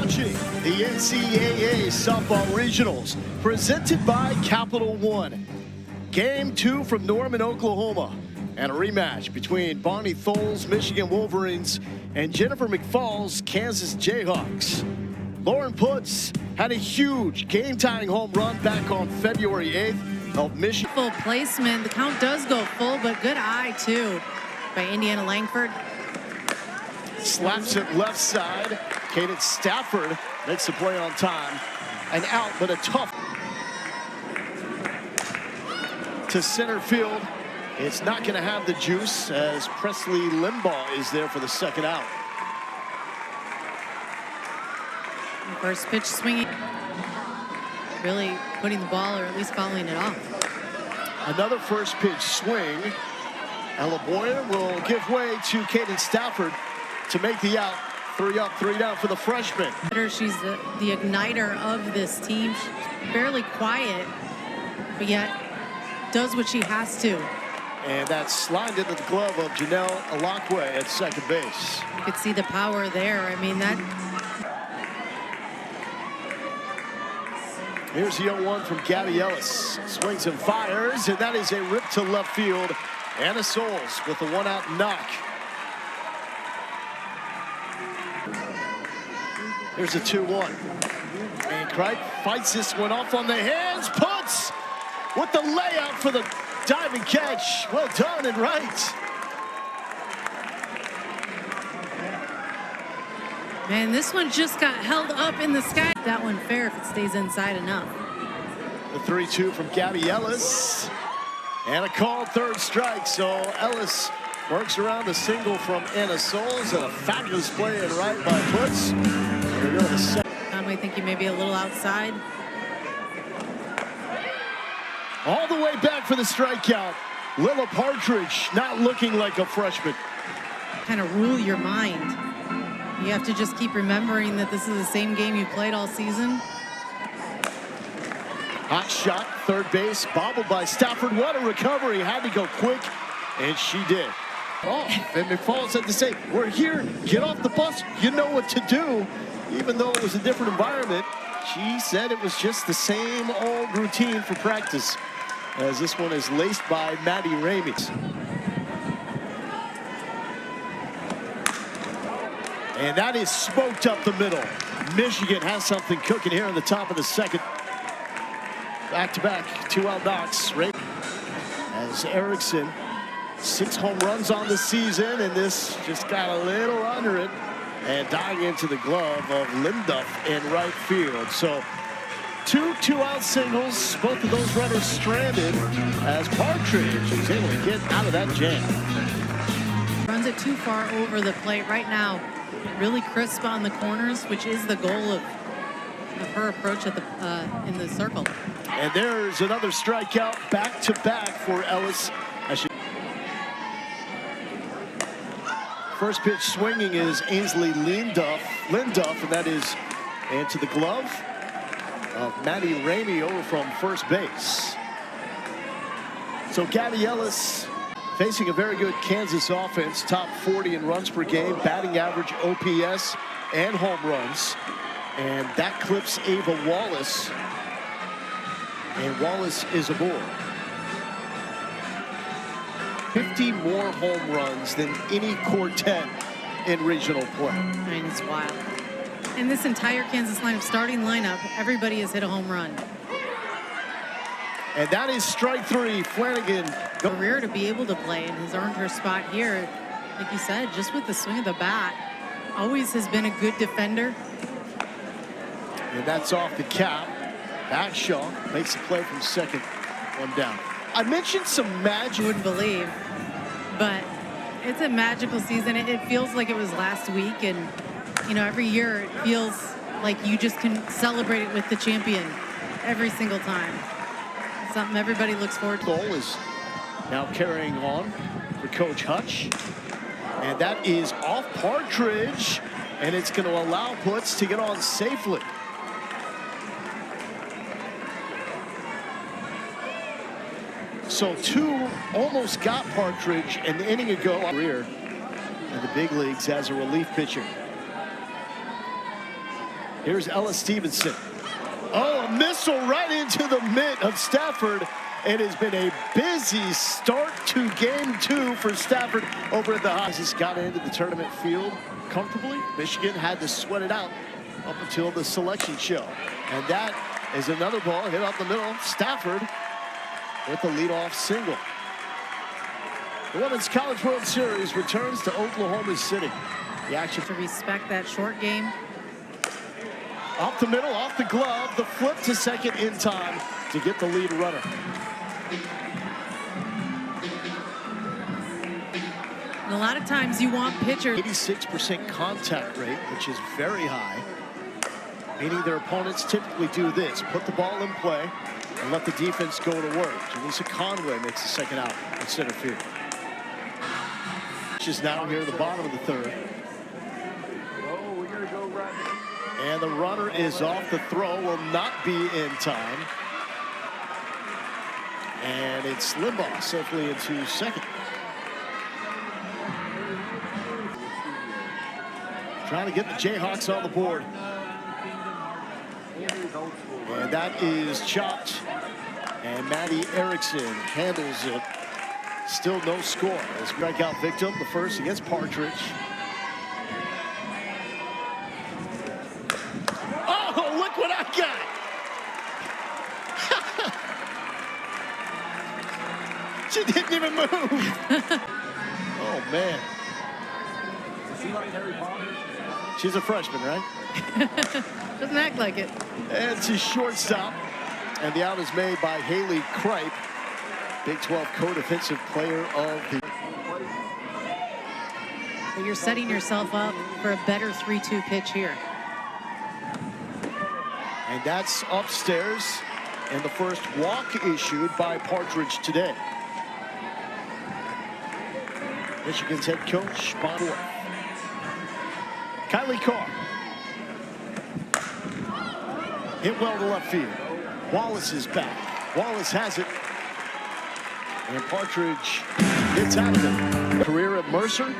watching the NCAA Softball Regionals, presented by Capital One. Game 2 from Norman, Oklahoma, and a rematch between Bonnie Tholes, Michigan Wolverines, and Jennifer McFall's Kansas Jayhawks. Lauren Putz had a huge game-tying home run back on February 8th. Helped Michigan. Full placement. The count does go full, but good eye, too, by Indiana Langford. Slaps it left side. Kaden Stafford makes the play on time. And out, but a tough to center field. It's not going to have the juice as Presley Limbaugh is there for the second out. First pitch swinging. Really putting the ball, or at least fouling it off. Another first pitch swing. Ella Boyer will give way to Kaden Stafford to make the out. 3 up, 3 down for the freshman. She's the igniter of this team. She's fairly quiet, but yet does what she has to. And that's slid into the glove of Janelle Alakwe at second base. You could see the power there. I mean, that. Here's the 0-1 from Gabby Ellis. Swings and fires, and that is a rip to left field. Anna Souls with a 1-out knock. Here's a 2-1. And Cripe fights this one off on the hands. Puts with the layout for the diving catch. Well done and right. Man, this one just got held up in the sky. That one fair if it stays inside enough. The 3-2 from Gabby Ellis. And a called third strike. So Ellis works around a single from Anna Souls, and a fabulous play in right by Putz. Conway thinking maybe a little outside. All the way back for the strikeout. Lilla Partridge not looking like a freshman. Kind of rule your mind. You have to just keep remembering that this is the same game you played all season. Hot shot, third base, bobbled by Stafford. What a recovery. Had to go quick, and she did. Oh, and McFall said the same. We're here. Get off the bus. You know what to do. Even though it was a different environment, she said it was just the same old routine for practice, as this one is laced by Maddie Ramey. And that is smoked up the middle. Michigan has something cooking here in the top of the second. Back-to-back 2-out knocks. As Erickson, 6 home runs on the season, and this just got a little under it and diving into the glove of Linduff in right field. So 2 2-out singles, both of those runners stranded as Partridge is able to get out of that jam. Runs it too far over the plate right now. Really crisp on the corners, which is the goal of her approach at the in the circle. And there's another strikeout, back-to-back for Ellis. First pitch swinging is Ainsley Linduff, and that is into the glove of Maddie Ramey over from first base. So Gabby Ellis facing a very good Kansas offense, top 40 in runs per game, batting average, OPS, and home runs. And that clips Ava Wallace, and Wallace is aboard. 50 more home runs than any quartet in regional play. I mean, it's wild. In this entire Kansas starting lineup, everybody has hit a home run. And that is strike 3. Flanagan. Career to be able to play and has earned her spot here. Like you said, just with the swing of the bat, always has been a good defender. And that's off the cap. Backshaw makes a play from second, 1 down. I mentioned some magic. You wouldn't believe, but it's a magical season. It feels like it was last week, and you know, every year it feels like you just can celebrate it with the champion every single time. It's something everybody looks forward to. Goal is now carrying on for Coach Hutch, and that is off Partridge, and it's going to allow Putz to get on safely. So 2 almost got Partridge an inning ago. Career in the big leagues as a relief pitcher. Here's Ellis Stevenson. Oh, a missile right into the mitt of Stafford. It has been a busy start to game 2 for Stafford over at the high. Just got into the tournament field comfortably. Michigan had to sweat it out up until the selection show. And that is another ball hit up the middle. Stafford with the leadoff single. The Women's College World Series returns to Oklahoma City. The action To respect that short game. Up the middle, off the glove, the flip to second in time to get the lead runner. And a lot of times you want pitchers. 86% contact rate, which is very high, meaning their opponents typically do this: put the ball in play and let the defense go to work. Janisa Conway makes the second out in center field. She's now here at the bottom of the third. And the runner is off. The throw will not be in time. And it's Limbaugh safely into second. Trying to get the Jayhawks on the board. And that is chopped. And Maddie Erickson handles it. Still no score. As strikeout victim, the first against Partridge. Oh, look what I got! She didn't even move. Oh, man. She's a freshman, right? Doesn't act like it. And it's a shortstop. And the out is made by Haley Kripe, Big 12 co-defensive player of the... But you're setting yourself up for a better 3-2 pitch here. And that's upstairs. And the first walk issued by Partridge today. Michigan's head coach, Bob Orr. Kylie Carr. Hit well to left field. Wallace is back. Wallace has it. And Partridge gets out of it. Career at Mercer.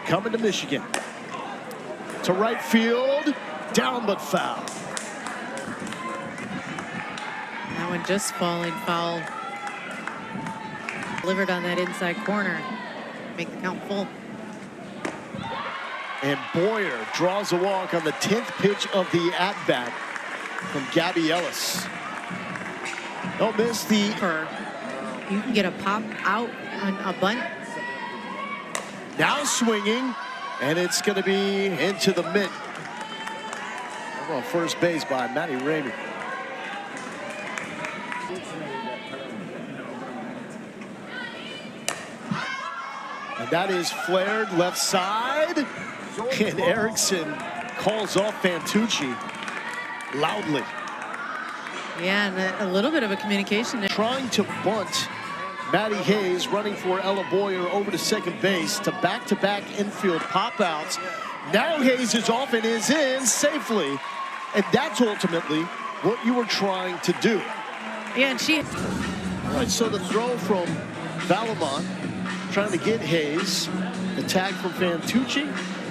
Coming to Michigan. To right field. Down but foul. That one just falling foul. Delivered on that inside corner. Make the count full. And Boyer draws a walk on the 10th pitch of the at-bat from Gabby Ellis. Don't miss the... You can get a pop out on a bunt. Now swinging, and it's going to be into the mitt. On first base by Matty Ramey. And that is flared left side. And Erickson calls off Fantucci loudly. Yeah, and a little bit of a communication there. Trying to bunt Maddie Hayes, running for Ella Boyer over to second base to back-to-back infield pop-outs. Now Hayes is off and is in safely. And that's ultimately what you were trying to do. Yeah, and she... All right, so the throw from Valamont, trying to get Hayes. The tag from Fantucci.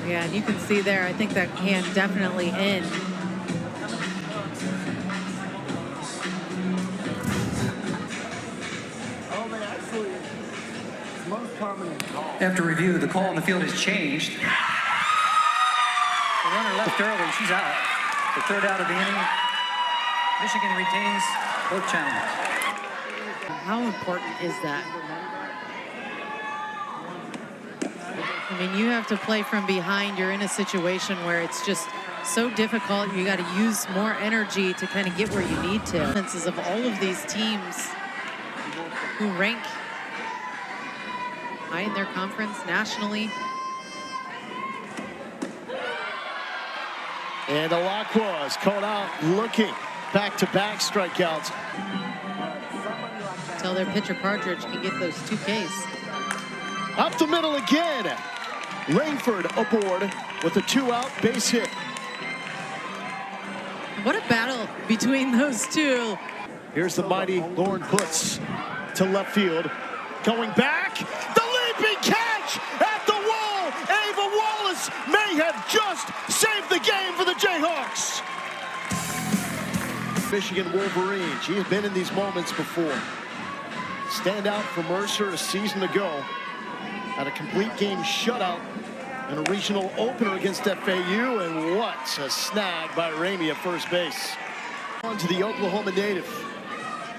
Yeah, and you can see there, I think that hand definitely in. After review, the call on the field has changed. The runner left early. She's out. The third out of the inning. Michigan retains both challenges. How important is that? I mean, you have to play from behind. You're in a situation where it's just so difficult. You got to use more energy to kind of get where you need to. Offenses of all of these teams who rank high in their conference nationally. And Alacqua is caught out looking. Back-to-back strikeouts. Tell their pitcher Partridge can get those 2 Ks. Up the middle again. Langford aboard with a 2-out base hit. What a battle between those two. Here's the mighty Lauren Putz to left field. Going back. The leaping catch at the wall. Ava Wallace may have just saved the game for the Jayhawks. Michigan Wolverine. She has been in these moments before. Standout for Mercer a season ago. Had a complete game shutout in a regional opener against FAU, and what a snag by Ramey at first base. On to the Oklahoma native,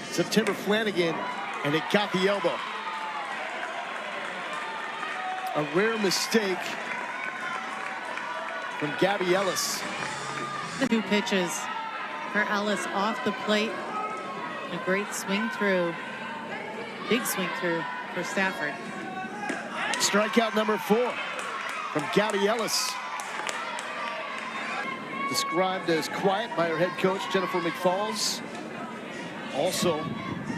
September Flanagan, and it got the elbow. A rare mistake from Gabby Ellis. The 2 pitches for Ellis off the plate. A great swing through. Big swing through for Stafford. Strikeout number 4 from Gabby Ellis. Described as quiet by her head coach, Jennifer McFalls. Also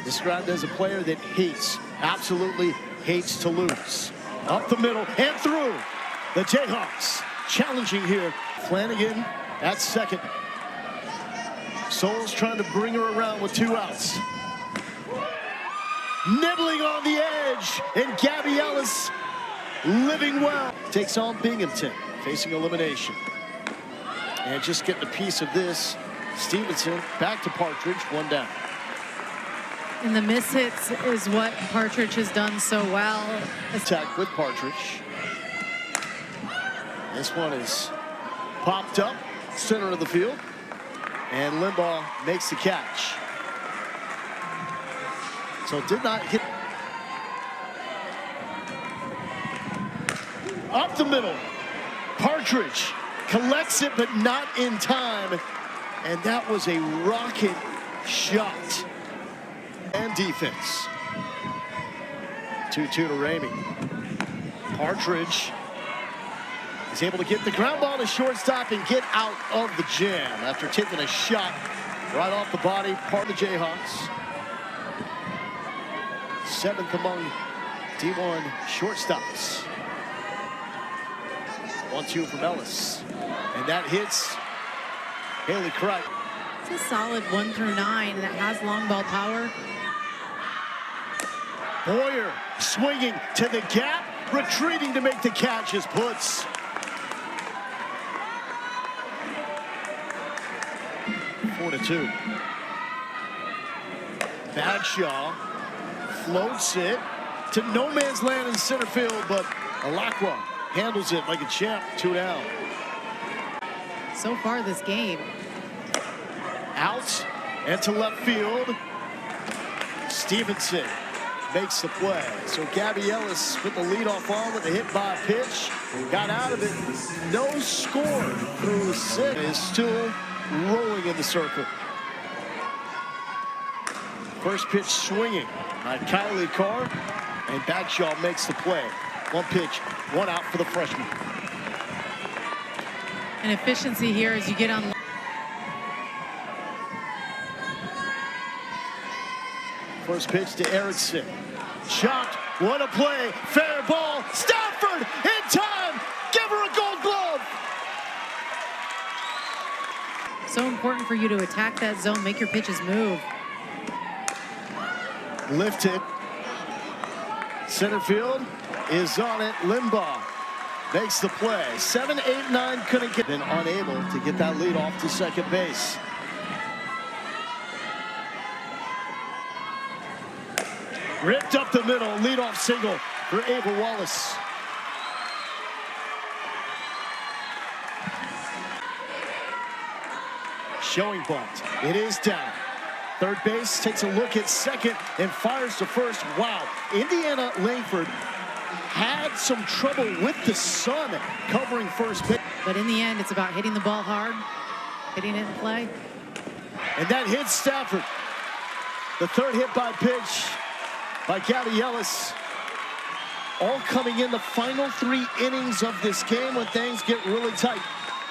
described as a player that hates, absolutely hates to lose. Up the middle and through. The Jayhawks challenging here. Flanagan at second. Souls trying to bring her around with 2 outs. Nibbling on the edge, and Gabby Ellis living well. Takes on Binghamton, facing elimination. And just getting a piece of this, Stevenson back to Partridge, 1 down. And the miss hits is what Partridge has done so well. Attack with Partridge. This one is popped up, center of the field. And Limbaugh makes the catch. So did not hit. Up the middle. Partridge collects it, but not in time. And that was a rocket shot. And defense. 2-2 to Ramey. Partridge is able to get the ground ball to shortstop and get out of the jam after taking a shot right off the body. Part of the Jayhawks. 7th among D1 shortstops. 1-2 from Ellis. And that hits Haley Cripe. It's a solid 1 through 9 that has long ball power. Boyer swinging to the gap, retreating to make the catch as Puts. Four to 2. Bagshaw floats it to no man's land in center field, but Alakwa handles it like a champ. 2 down. So far this game. Out and to left field. Stevenson makes the play. So Gabby Ellis put the leadoff on with a hit by pitch. Got out of it. No score through 6. Is still rolling in the circle. First pitch swinging by Kylie Carr, and Bagshaw makes the play. 1 pitch, 1 out for the freshman. And efficiency here as you get on. First pitch to Erickson. Chopped. What a play. Fair ball. Stafford in time. Give her a gold glove. So important for you to attack that zone, make your pitches move. Lifted. Center field is on it. Limbaugh makes the play. 7, 8, 9 couldn't get. Been unable to get that lead off to second base. Ripped up the middle, leadoff single for Ava Wallace. Showing bunt. It is down. Third base takes a look at second and fires to first. Wow. Indiana Langford had some trouble with the sun covering first base. But in the end, it's about hitting the ball hard, hitting it in play. And that hits Stafford. The third hit by pitch by Gabby Ellis. All coming in the final 3 innings of this game when things get really tight.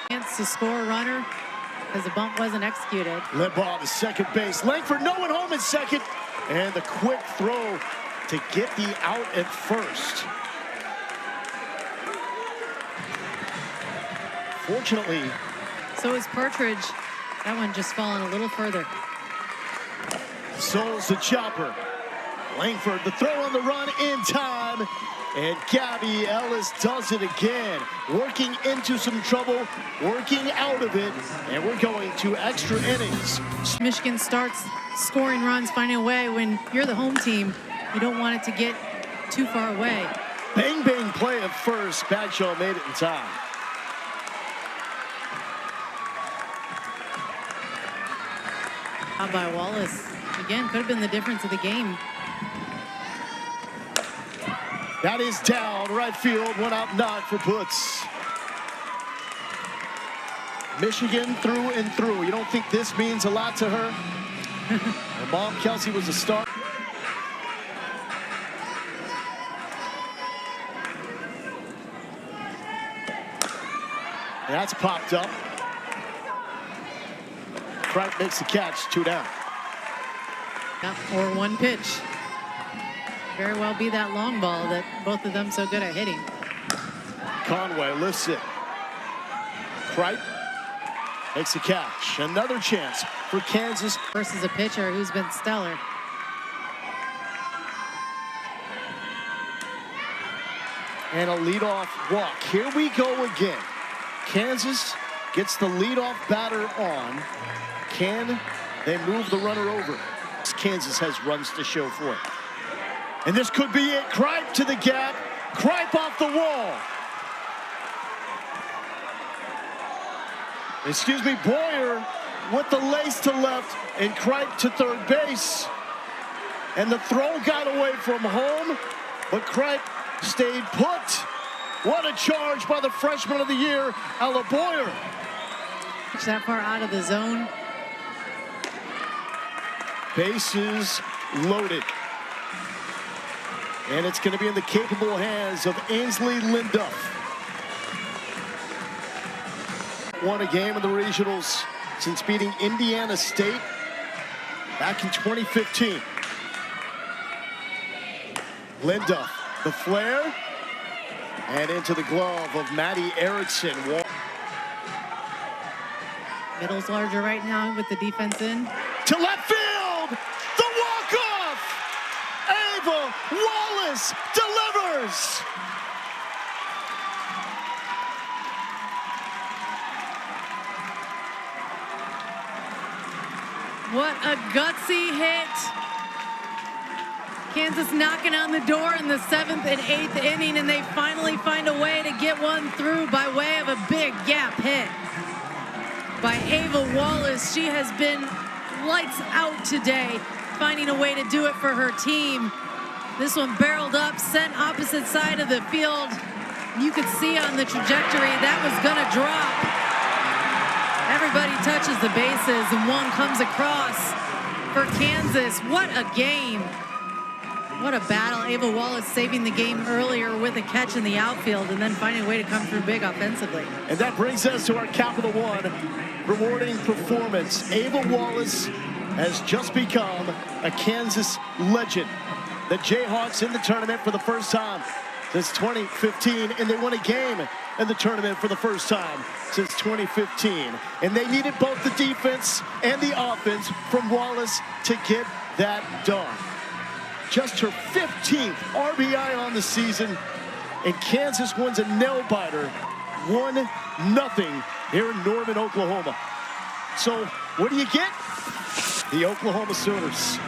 Chance to score a runner because the bump wasn't executed. Limbaugh to second base. Langford no one home at second. And the quick throw to get the out at first. Fortunately. So is Partridge. That one just falling a little further. Souls the chopper. Langford, the throw on the run in time. And Gabby Ellis does it again, working into some trouble, working out of it, and we're going to extra innings. Michigan starts scoring runs, finding a way. When you're the home team, you don't want it to get too far away. Bang, bang play at first. Bagshaw made it in time. Out by Wallace. Again, could have been the difference of the game. That is down right field. One out, not for Putz. Michigan through and through. You don't think this means a lot to her? Her mom, Kelsey, was a star. And that's popped up. Cripe makes the catch, 2 down. Yep, or one pitch. Very well be that long ball that both of them so good at hitting. Conway lifts it. Cripe makes the catch. Another chance for Kansas. Versus a pitcher who's been stellar. And a leadoff walk. Here we go again. Kansas gets the leadoff batter on. Can they move the runner over? Kansas has runs to show for it. And this could be it. Cripe to the gap. Cripe off the wall. Excuse me, Boyer with the lace to left and Cripe to third base. And the throw got away from home, but Cripe stayed put. What a charge by the freshman of the year, Ella Boyer. That far out of the zone. Bases loaded. And it's going to be in the capable hands of Ainsley Linduff. Won a game in the regionals since beating Indiana State back in 2015. Linduff, the flare, and into the glove of Maddie Erickson. Middle's larger right now with the defense in. To left field, the walk-off! Ava Wallace delivers! What a gutsy hit. Kansas knocking on the door in the 7th and 8th inning, and they finally find a way to get one through by way of a big gap hit by Ava Wallace. She has been lights out today, finding a way to do it for her team. This one barreled up, sent opposite side of the field. You could see on the trajectory that was gonna drop. Everybody touches the bases and one comes across for Kansas. What a game. What a battle. Ava Wallace saving the game earlier with a catch in the outfield and then finding a way to come through big offensively. And that brings us to our Capital One rewarding performance. Ava Wallace has just become a Kansas legend. The Jayhawks in the tournament for the first time since 2015, and they won a game in the tournament for the first time since 2015. And they needed both the defense and the offense from Wallace to get that done. Just her 15th RBI on the season, and Kansas wins a nail-biter, 1-0 here in Norman, Oklahoma. So what do you get? The Oklahoma Sooners.